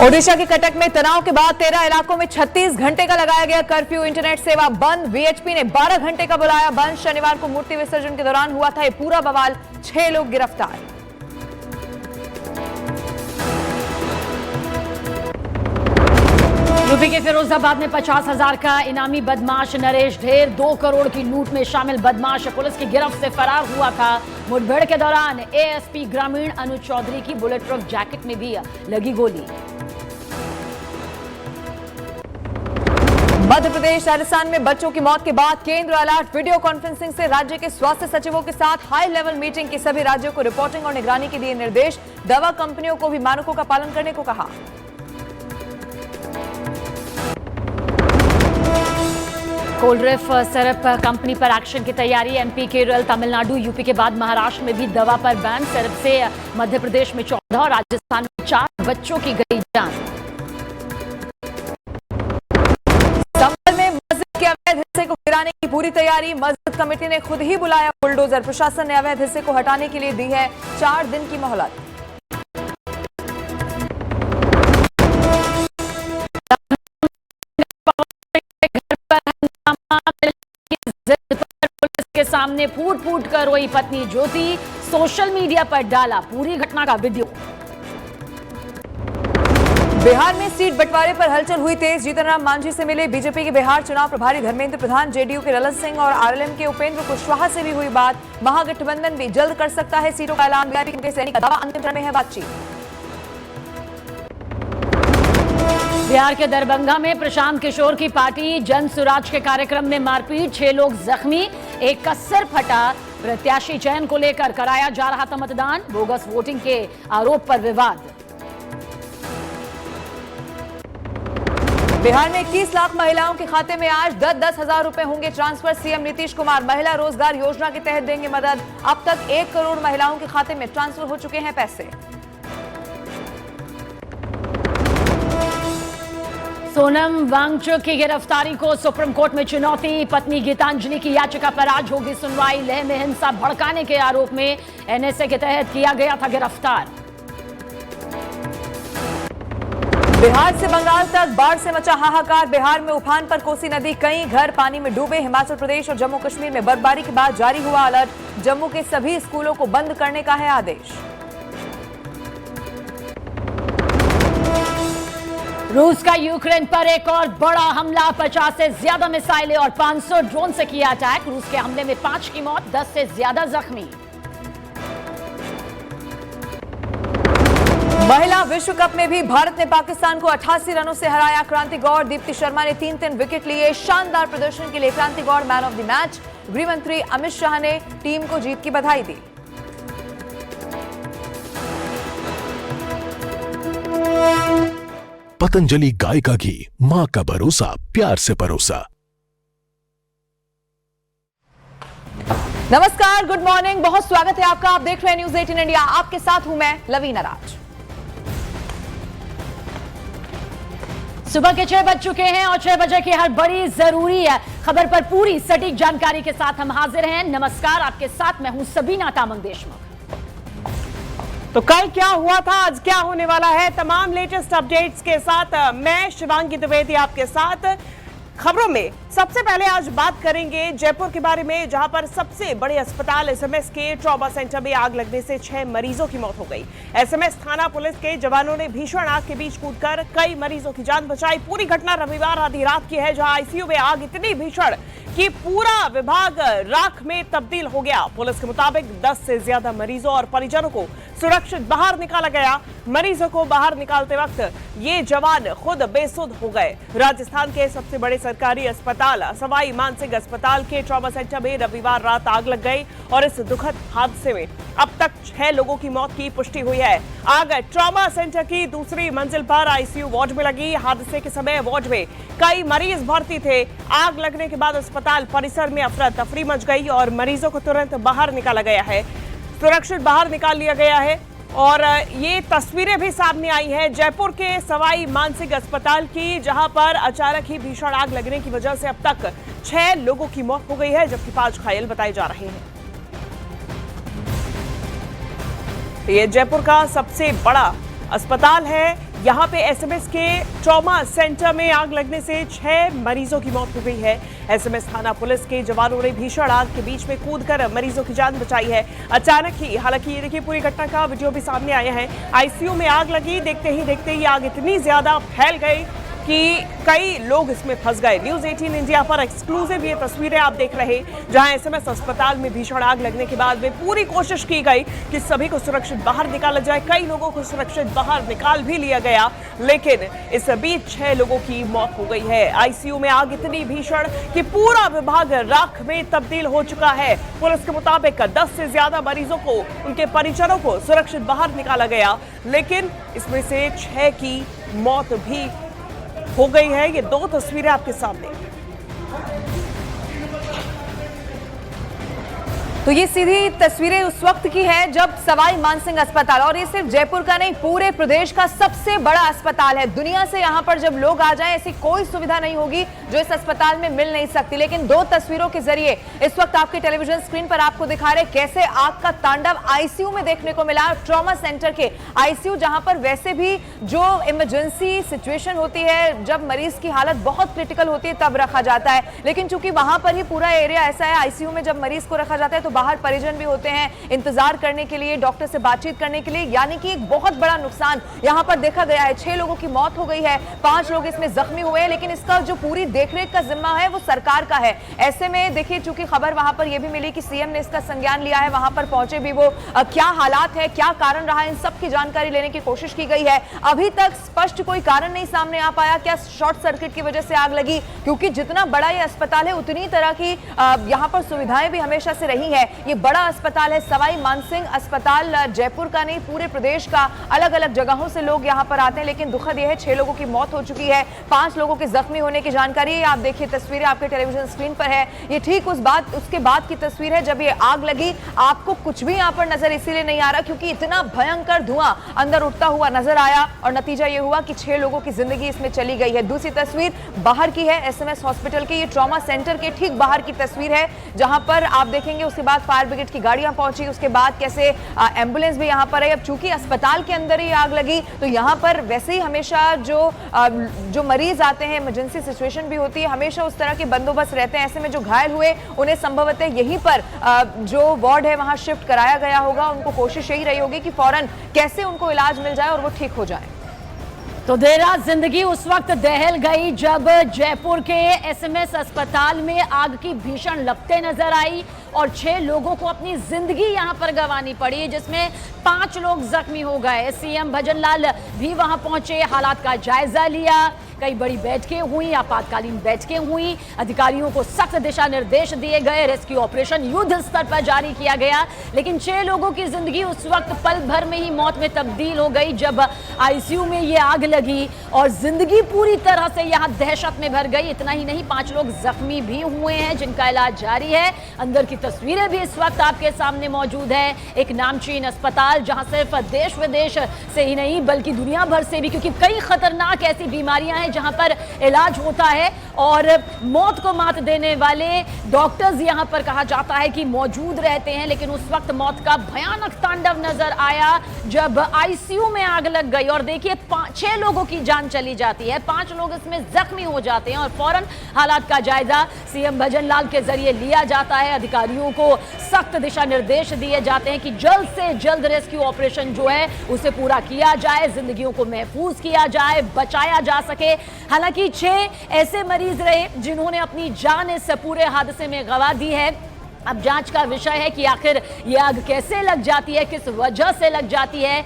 ओडिशा के कटक में तनाव के बाद 13 इलाकों में 36 घंटे का लगाया गया कर्फ्यू। इंटरनेट सेवा बंद। वीएचपी ने 12 घंटे का बुलाया बंद। शनिवार को मूर्ति विसर्जन के दौरान हुआ था ये पूरा बवाल। 6 लोग गिरफ्तार। यूपी के फिरोजाबाद में 50,000 का इनामी बदमाश नरेश ढेर 2 करोड़ की लूट में शामिल बदमाश पुलिस की गिरफ्त से फरार हुआ था। मुठभेड़ के दौरान एएसपी ग्रामीण अनुज चौधरी की बुलेट प्रूफ जैकेट में भी लगी गोली। मध्य प्रदेश राजस्थान में बच्चों की मौत के बाद केंद्र अलर्ट। वीडियो कॉन्फ्रेंसिंग से राज्य के स्वास्थ्य सचिवों के साथ हाई लेवल मीटिंग की। सभी राज्यों को रिपोर्टिंग और निगरानी के दिए निर्देश। दवा कंपनियों को भी मानकों का पालन करने को कहा। कोलड्रिफ सिरप कंपनी पर एक्शन की तैयारी। एमपी, केरल, तमिलनाडु, यूपी के बाद महाराष्ट्र में भी दवा पर बैन। सिरप से मध्य प्रदेश में 14 और राजस्थान में 4 बच्चों की गई जान। संभल में मस्जिद के अवैध हिस्से को गिराने की पूरी तैयारी। मस्जिद कमेटी ने खुद ही बुलाया बुलडोजर। प्रशासन ने अवैध हिस्से को हटाने के लिए दी है 4 दिन की मोहलत। पुलिस के सामने फूट फूट कर रोई पत्नी ज्योति। सोशल मीडिया पर डाला पूरी घटना का वीडियो। बिहार में सीट बंटवारे पर हलचल हुई तेज। जीतन राम मांझी से मिले बीजेपी के बिहार चुनाव प्रभारी धर्मेंद्र प्रधान। जेडीयू के ललन सिंह और आरएलएम के उपेंद्र कुशवाहा से भी हुई बात। महागठबंधन भी जल्द कर सकता है सीटों का ऐलान। वीआईपी के सैनिक का दावा, अंतिम चरण में है बातचीत। बिहार के दरभंगा में प्रशांत किशोर की पार्टी जन सुराज के कार्यक्रम में मारपीट। 6 लोग जख्मी। एक का सिर फटा। प्रत्याशी चयन को लेकर कराया जा रहा था मतदान। बोगस वोटिंग के आरोप पर विवाद। बिहार में 21 लाख महिलाओं के खाते में आज 10-10 हजार रुपए होंगे ट्रांसफर। सीएम नीतीश कुमार महिला रोजगार योजना के तहत देंगे मदद। अब तक 1 करोड़ महिलाओं के खाते में ट्रांसफर हो चुके हैं पैसे। सोनम वांगचुक की गिरफ्तारी को सुप्रीम कोर्ट में चुनौती। पत्नी गीतांजलि की याचिका पर आज होगी सुनवाई। लेह में हिंसा भड़काने के आरोप में एनएसए के तहत किया गया था गिरफ्तार। बिहार से बंगाल तक बाढ़ से मचा हाहाकार। बिहार में उफान पर कोसी नदी। कई घर पानी में डूबे। हिमाचल प्रदेश और जम्मू कश्मीर में बर्फबारी के बाद जारी हुआ अलर्ट। जम्मू के सभी स्कूलों को बंद करने का है आदेश। रूस का यूक्रेन पर एक और बड़ा हमला। 50 से ज्यादा मिसाइलें और 500 ड्रोन से किया अटैक। रूस के हमले में 5 की मौत, 10 से ज्यादा जख्मी। महिला विश्व कप में भी भारत ने पाकिस्तान को 88 रनों से हराया। क्रांति गौड़, दीप्ति शर्मा ने 3-3 विकेट लिए। शानदार प्रदर्शन के लिए Kranti Goud man of the match. गृह मंत्री अमित शाह ने टीम को जीत की बधाई दी। पतंजलि गाय का घी, मां का भरोसा, प्यार से परोसा। नमस्कार, गुड मॉर्निंग, बहुत स्वागत है आपका। आप देख रहे हैं न्यूज 18 इंडिया। आपके साथ हूं मैं लवीना राज। सुबह के 6 बज चुके हैं और 6 बजे की हर बड़ी जरूरी खबर पर पूरी सटीक जानकारी के साथ हम हाजिर हैं। नमस्कार, आपके साथ मैं हूं सबीना तामंग देशमुख। तो कल क्या हुआ था, आज क्या होने वाला है, तमाम लेटेस्ट अपडेट्स के साथ मैं शिवांगी द्विवेदी आपके साथ। खबरों में सबसे पहले आज बात करेंगे जयपुर के बारे में, जहां पर सबसे बड़े अस्पताल एसएमएस के ट्रॉमा सेंटर में आग लगने से 6 मरीजों की मौत हो गई। एसएमएस थाना पुलिस के जवानों ने भीषण आग के बीच कूदकर कई मरीजों की जान बचाई। पूरी घटना रविवार आधी रात की है, जहां आईसीयू में आग इतनी भीषण कि पूरा विभाग राख में तब्दील हो गया। पुलिस के मुताबिक 10 से ज्यादा मरीजों और परिजनों को सुरक्षित बाहर निकाला गया। मरीजों को बाहर निकालते वक्त ये जवान खुद बेसुध हो गए। राजस्थान के सबसे बड़े सरकारी अस्पताल सवाई मानसिंह अस्पताल के ट्रॉमा सेंटर में रविवार रात आग लग गई और इस दुखद हादसे में अब तक 6 लोगों की मौत की पुष्टि हुई है। आग ट्रॉमा सेंटर की दूसरी मंजिल पर आईसीयू वार्ड में लगी। हादसे के समय वार्ड में कई मरीज भर्ती थे। आग लगने के बाद अस्पताल परिसर में अफरा तफरी मच गई और मरीजों को तुरंत बाहर निकाला गया है, सुरक्षित बाहर निकाल लिया गया है। और ये तस्वीरें भी सामने आई हैं जयपुर के सवाई मानसिंह अस्पताल की, जहां पर अचानक ही भीषण आग लगने की वजह से अब तक 6 लोगों की मौत हो गई है, जबकि 5 घायल बताए जा रहे हैं। ये जयपुर का सबसे बड़ा अस्पताल है, यहाँ पे एसएमएस के ट्रॉमा सेंटर में आग लगने से 6 मरीजों की मौत हो गई है। एसएमएस थाना पुलिस के जवानों ने भीषण आग के बीच में कूदकर मरीजों की जान बचाई है अचानक ही। हालांकि ये देखिए पूरी घटना का वीडियो भी सामने आया है। आईसीयू में आग लगी, देखते ही आग इतनी ज्यादा फैल गई कि कई लोग इसमें फंस गए। न्यूज़ 18 इंडिया पर एक्सक्लूसिव ये तस्वीरें आप देख रहे हैं, जहां एसएमएस अस्पताल में भीषण आग लगने के बाद में पूरी कोशिश की गई कि सभी को सुरक्षित बाहर निकाला जाए। कई लोगों को सुरक्षित बाहर निकाल भी लिया गया, लेकिन इस बीच 6 लोगों की मौत हो गई है। आईसीयू में आग इतनी भीषण कि पूरा विभाग राख में तब्दील हो चुका है। पुलिस के मुताबिक 10 से ज्यादा मरीजों को, उनके परिजनों को सुरक्षित बाहर निकाला गया, लेकिन इसमें से 6 की मौत भी हो गई है। ये 2 तस्वीरें आपके सामने। तो ये सीधी तस्वीरें उस वक्त की है जब सवाई मानसिंह अस्पताल, और ये सिर्फ जयपुर का नहीं पूरे प्रदेश का सबसे बड़ा अस्पताल है। दुनिया से यहाँ पर जब लोग आ जाएं ऐसी कोई सुविधा नहीं होगी जो इस अस्पताल में मिल नहीं सकती। लेकिन 2 तस्वीरों के जरिए इस वक्त आपके टेलीविजन स्क्रीन पर आपको दिखा रहे कैसे आग का तांडव आईसीयू में देखने को मिला। ट्रॉमा सेंटर के आईसीयू, जहां पर वैसे भी जो इमरजेंसी सिचुएशन होती है, जब मरीज की हालत बहुत क्रिटिकल होती है तब रखा जाता है, लेकिन चूंकि वहां पर ही पूरा एरिया ऐसा है, आईसीयू में जब मरीज को रखा जाता है तो बाहर परिजन भी होते हैं इंतजार करने के लिए, डॉक्टर से बातचीत करने के लिए। यानी कि एक बहुत बड़ा नुकसान यहां पर देखा गया है। 6 लोगों की मौत हो गई है, 5 लोग इसमें जख्मी हुए हैं, लेकिन इसका जो पूरी देखरेख का जिम्मा है वो सरकार का है। ऐसे में देखिए, चूंकि खबर वहां पर यह भी मिली कि सीएम ने इसका संज्ञान लिया है, वहां पर पहुंचे भी वो, क्या हालात है, क्या कारण रहा है, इन सब की जानकारी लेने की कोशिश की गई है। अभी तक स्पष्ट कोई कारण नहीं सामने आ पाया, क्या शॉर्ट सर्किट की वजह से आग लगी, क्योंकि जितना बड़ा ये अस्पताल है उतनी तरह की यहाँ पर सुविधाएं भी हमेशा से रही है। ये बड़ा अस्पताल है, सवाई मानसिंह अस्पताल जयपुर का नहीं पूरे प्रदेश का, अलग अलग जगहों से लोग यहाँ पर आते हैं। लेकिन दुखद यह है 6 लोगों की मौत हो चुकी है, 5 लोगों के जख्मी होने की जानकारी आप देखिए, तस्वीरें आपके टेलीविजन स्क्रीन पर है। ये ठीक उसके बाद की तस्वीर है जब ये आग लगी। आपको कुछ भी यहाँ पर नजर इसीलिए नहीं आ रहा क्योंकि इतना भयंकर धुआं अंदर उठता हुआ नजर आया, और नतीजा ये हुआ कि 6 लोगों की जिंदगी इसमें चली गई है। दूसरी तस्वीर बाहर की है, एसएमएस हॉस्पिटल की, ये ट्रॉमा सेंटर के ठीक बाहर की तस्वीर है, जहां पर आप देखेंगे उसके बाद फायर ब्रिगेड की गाड़ियां पहुंची, उसके बाद कैसे एम्बुलेंस भी यहां पर है। अब चूंकि अस्पताल के अंदर ही आग लगी तो यहां पर वैसे ही हमेशा जो मरीज आते हैं, इमरजेंसी सिचुएशन भी होती है, हमेशा उस तरह के बंदोबस्त रहते हैं। ऐसे में जो घायल हुए उन्हें संभवतः यहीं पर जो वार्ड है वहां शिफ्ट कराया गया होगा। उनको कोशिश यही रही होगी कि फौरन कैसे उनको इलाज मिल जाए और वो ठीक हो जाए। तो देर रात जिंदगी उस वक्त दहल गई जब जयपुर के एसएमएस अस्पताल में आग की भीषण लपटें नजर आई और 6 लोगों को अपनी जिंदगी यहां पर गंवानी पड़ी, जिसमें 5 लोग जख्मी हो गए। सीएम भजनलाल भी वहां पहुंचे, हालात का जायजा लिया, कई बड़ी बैठकें हुई, आपातकालीन बैठकें हुई, अधिकारियों को सख्त दिशा निर्देश दिए गए, रेस्क्यू ऑपरेशन युद्ध स्तर पर जारी किया गया। लेकिन 6 लोगों की जिंदगी उस वक्त पल भर में ही मौत में तब्दील हो गई जब आईसीयू में ये आग लगी और जिंदगी पूरी तरह से यहाँ दहशत में भर गई। इतना ही नहीं, 5 लोग जख्मी भी हुए हैं जिनका इलाज जारी है। अंदर की तस्वीरें भी इस वक्त आपके सामने मौजूद है। एक नामचीन अस्पताल जहां सिर्फ देश विदेश से ही नहीं बल्कि दुनिया भर से भी, क्योंकि कई खतरनाक ऐसी बीमारियां हैं जहां पर इलाज होता है और मौत को मात देने वाले डॉक्टर्स यहां पर कहा जाता है कि मौजूद रहते हैं। लेकिन उस वक्त मौत का भयानक तांडव नजर आया जब आईसीयू में आग लग गई और देखिए 6 लोगों की जान चली जाती है, 5 लोग इसमें जख्मी हो जाते हैं और फौरन हालात का जायजा सीएम भजनलाल के जरिए लिया जाता है। अधिकारियों को सख्त दिशा निर्देश दिए जाते हैं कि जल्द से जल्द रेस्क्यू ऑपरेशन जो है उसे पूरा किया जाए, जिंदगियों को महफूज किया जाए, बचाया जा सके। हालांकि 6 ऐसे मरीज रहे जिन्होंने अपनी जान इस पूरे हादसे में गंवा दी है। अब जांच का विषय है कि आखिर ये आग कैसे लग जाती है, किस वजह से लग जाती है,